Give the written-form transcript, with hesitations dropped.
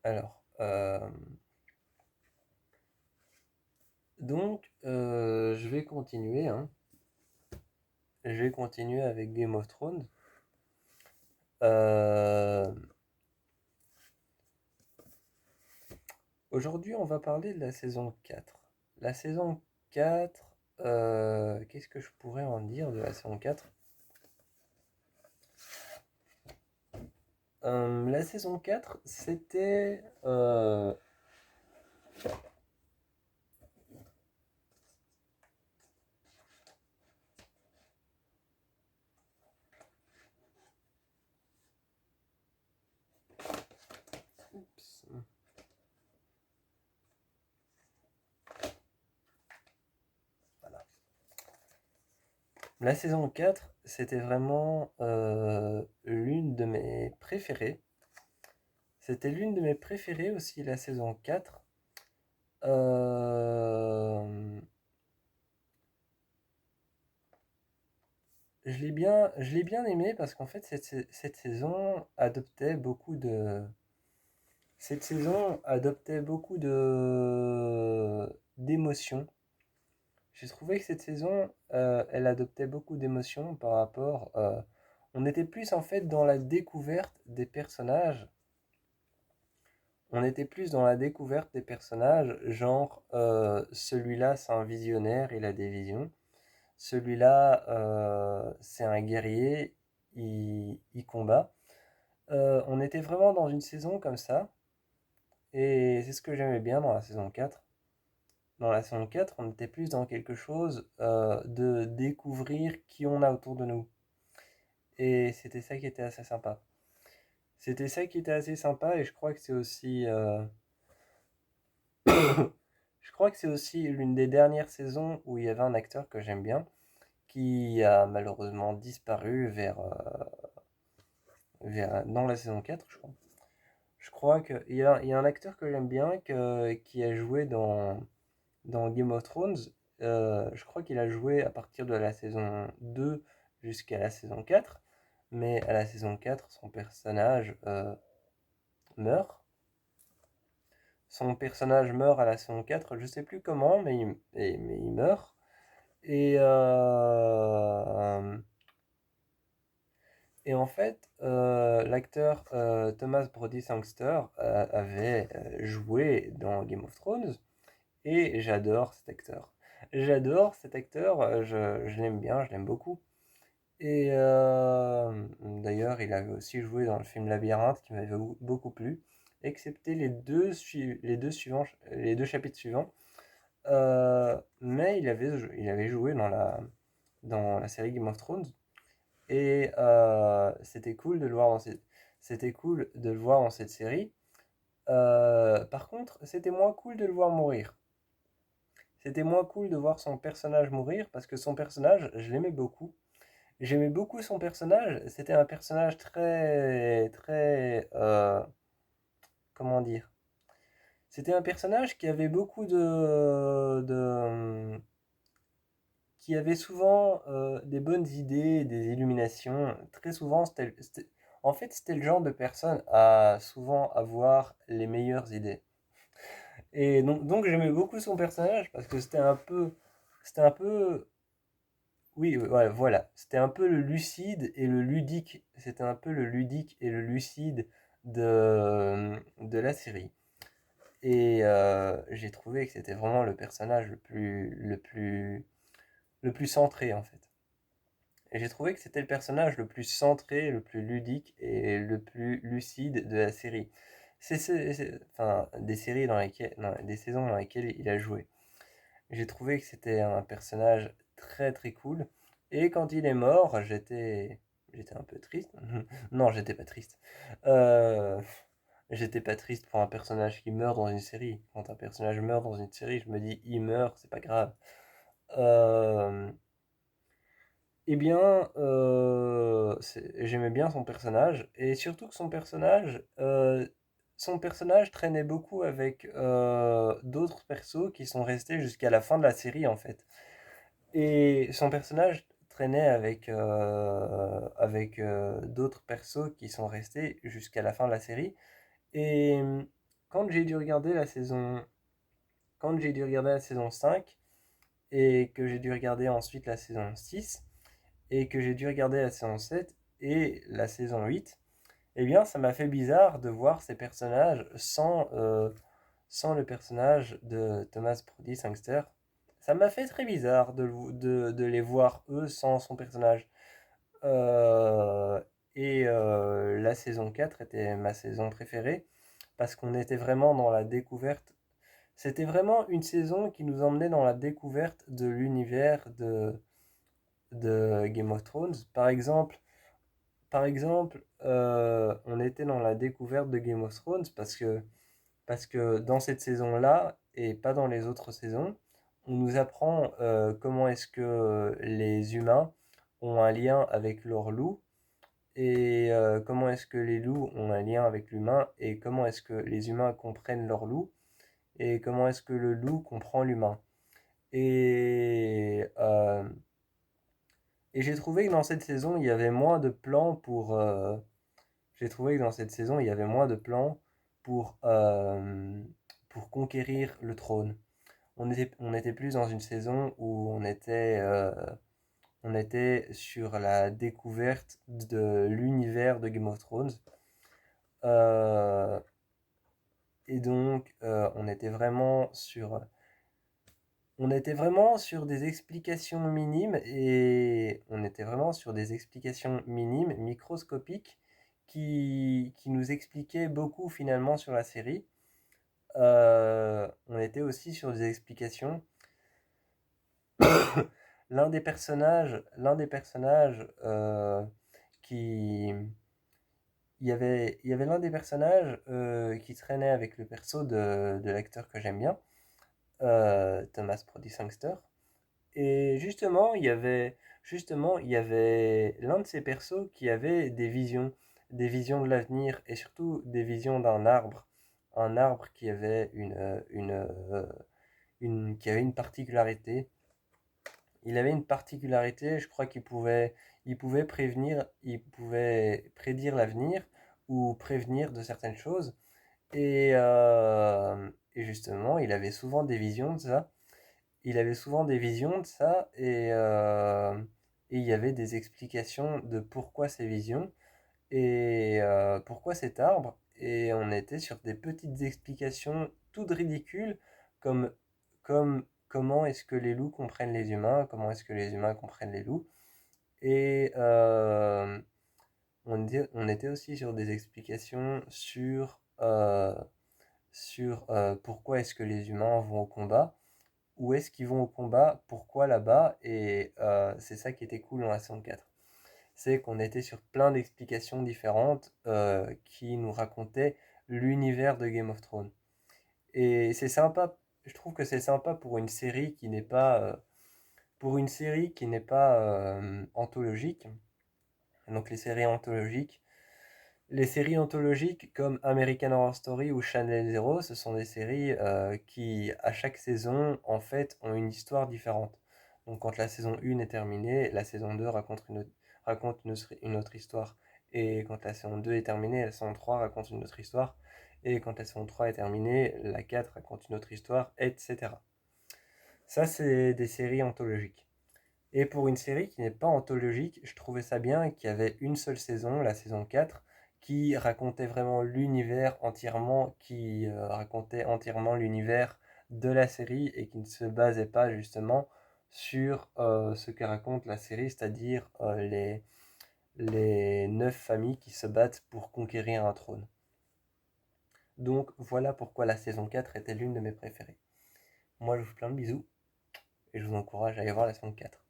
Alors, je vais continuer, hein. Je vais continuer avec Game of Thrones. Euh, Aujourd'hui, on va parler de la saison 4. La saison 4, qu'est-ce que je pourrais en dire de la saison 4? La saison 4, c'était... oups, voilà. La saison 4, c'était vraiment l'une de mes préférées. C'était l'une de mes préférées aussi, la saison 4. Euh, je l'ai bien aimé parce qu'en fait, cette saison adoptait beaucoup de... Cette saison adoptait beaucoup d'émotions. J'ai trouvé que cette saison, elle adoptait beaucoup d'émotions par rapport... on était plus en fait dans la découverte des personnages. On était plus dans la découverte des personnages, genre celui-là c'est un visionnaire, il a des visions. Celui-là c'est un guerrier, il combat. On était vraiment dans une saison comme ça, et c'est ce que j'aimais bien dans la saison 4. Dans la saison 4, on était plus dans quelque chose de découvrir qui on a autour de nous. Et c'était ça qui était assez sympa. C'était ça qui était assez sympa, et je crois que c'est aussi... je crois que c'est aussi l'une des dernières saisons où il y avait un acteur que j'aime bien, qui a malheureusement disparu dans la saison 4, je crois. Je crois qu'il y a un acteur que j'aime bien qui a joué dans Game of Thrones. Je crois qu'il a joué à partir de la saison 2 jusqu'à la saison 4. Mais à la saison 4, son personnage meurt. Son personnage meurt à la saison 4, je sais plus comment, mais il meurt. Et, euh, et en fait, l'acteur Thomas Brody Sangster avait joué dans Game of Thrones. Et j'adore cet acteur. J'adore cet acteur, je l'aime bien, je l'aime beaucoup. Et d'ailleurs, il avait aussi joué dans le film Labyrinthe qui m'avait beaucoup plu, excepté les deux chapitres suivants. Mais il avait joué dans la série Game of Thrones. Et c'était cool de le voir c'était cool de le voir dans cette série. Par contre, c'était moins cool de le voir mourir. C'était moins cool de voir son personnage mourir parce que son personnage, je l'aimais beaucoup. J'aimais beaucoup son personnage. C'était un personnage très, comment dire? C'était un personnage qui avait qui avait souvent des bonnes idées, des illuminations. Très souvent, en fait, c'était le genre de personne à souvent avoir les meilleures idées. Et donc j'aimais beaucoup son personnage parce que c'était un peu oui, ouais, voilà. C'était un peu le lucide et le ludique. C'était un peu le ludique et le lucide de la série. Et j'ai trouvé que c'était vraiment le personnage le plus centré en fait. Et j'ai trouvé que c'était le personnage le plus centré, le plus ludique et le plus lucide de la série. Enfin, des séries dans lesquelles, non, des saisons dans lesquelles il a joué. J'ai trouvé que c'était un personnage très très cool. Et quand il est mort, j'étais un peu triste. Non, j'étais pas triste. Euh, J'étais pas triste pour un personnage qui meurt dans une série. Quand un personnage meurt dans une série, je me dis, il meurt, c'est pas grave. Euh, eh bien, j'aimais bien son personnage. Et surtout que son personnage traînait beaucoup avec d'autres persos qui sont restés jusqu'à la fin de la série en fait. Et son personnage traînait avec d'autres persos qui sont restés jusqu'à la fin de la série. Et quand j'ai dû regarder la saison, quand j'ai dû regarder la saison 5 et que j'ai dû regarder ensuite la saison 6 et que j'ai dû regarder la saison 7 et la saison 8, eh bien, ça m'a fait bizarre de voir ces personnages sans le personnage de Thomas Brody Sangster. Ça m'a fait très bizarre de les voir eux sans son personnage. Euh, la saison 4 était ma saison préférée parce qu'on était vraiment dans la découverte. C'était vraiment une saison qui nous emmenait dans la découverte de l'univers de Game of Thrones. Par exemple, on était dans la découverte de Game of Thrones parce que dans cette saison-là, et pas dans les autres saisons, on nous apprend comment est-ce que les humains ont un lien avec leur loup, et comment est-ce que les loups ont un lien avec l'humain, et comment est-ce que les humains comprennent leur loup, et comment est-ce que le loup comprend l'humain. Et, euh, et j'ai trouvé que dans cette saison, il y avait moins de plans j'ai trouvé que dans cette saison, il y avait moins de plans pour, euh, pour conquérir le trône. On était plus dans une saison où on était sur la découverte de l'univers de Game of Thrones. Euh, et donc, on était vraiment sur des explications minimes et on était vraiment sur des explications minimes, microscopiques, qui nous expliquaient beaucoup finalement sur la série. On était aussi sur des explications. L'un des personnages qui. Il y avait l'un des personnages qui traînait avec le perso de l'acteur que j'aime bien, Thomas Brody Sangster. Et justement, il y avait l'un de ces persos qui avait des visions de l'avenir et surtout des visions d'un arbre. Un arbre qui avait une particularité. Il avait une particularité, je crois il pouvait prédire l'avenir ou prévenir de certaines choses. Et justement, il avait souvent des visions de ça. Il avait souvent des visions de ça et il y avait des explications de pourquoi ces visions et pourquoi cet arbre. Et on était sur des petites explications toutes ridicules comme, comme comment est-ce que les loups comprennent les humains, comment est-ce que les humains comprennent les loups. Et on était aussi sur des explications sur pourquoi est-ce que les humains vont au combat, où est-ce qu'ils vont au combat, pourquoi là-bas, et c'est ça qui était cool dans la saison 4. C'est qu'on était sur plein d'explications différentes qui nous racontaient l'univers de Game of Thrones. Et c'est sympa, je trouve que c'est sympa pour une série qui n'est pas anthologique. Donc les séries anthologiques comme American Horror Story ou Channel Zero, ce sont des séries qui, à chaque saison, en fait, ont une histoire différente. Donc quand la saison 1 est terminée, la saison 2 raconte une autre histoire. Et quand la saison 2 est terminée, la saison 3 raconte une autre histoire. Et quand la saison 3 est terminée, la 4 raconte une autre histoire, etc. Ça, c'est des séries anthologiques. Et pour une série qui n'est pas anthologique, je trouvais ça bien qu'il y avait une seule saison, la saison 4, qui racontait vraiment l'univers entièrement, qui racontait entièrement l'univers de la série et qui ne se basait pas justement sur ce que raconte la série, c'est-à-dire les 9 familles qui se battent pour conquérir un trône. Donc voilà pourquoi la saison 4 était l'une de mes préférées. Moi je vous fais plein de bisous et je vous encourage à aller voir la saison 4.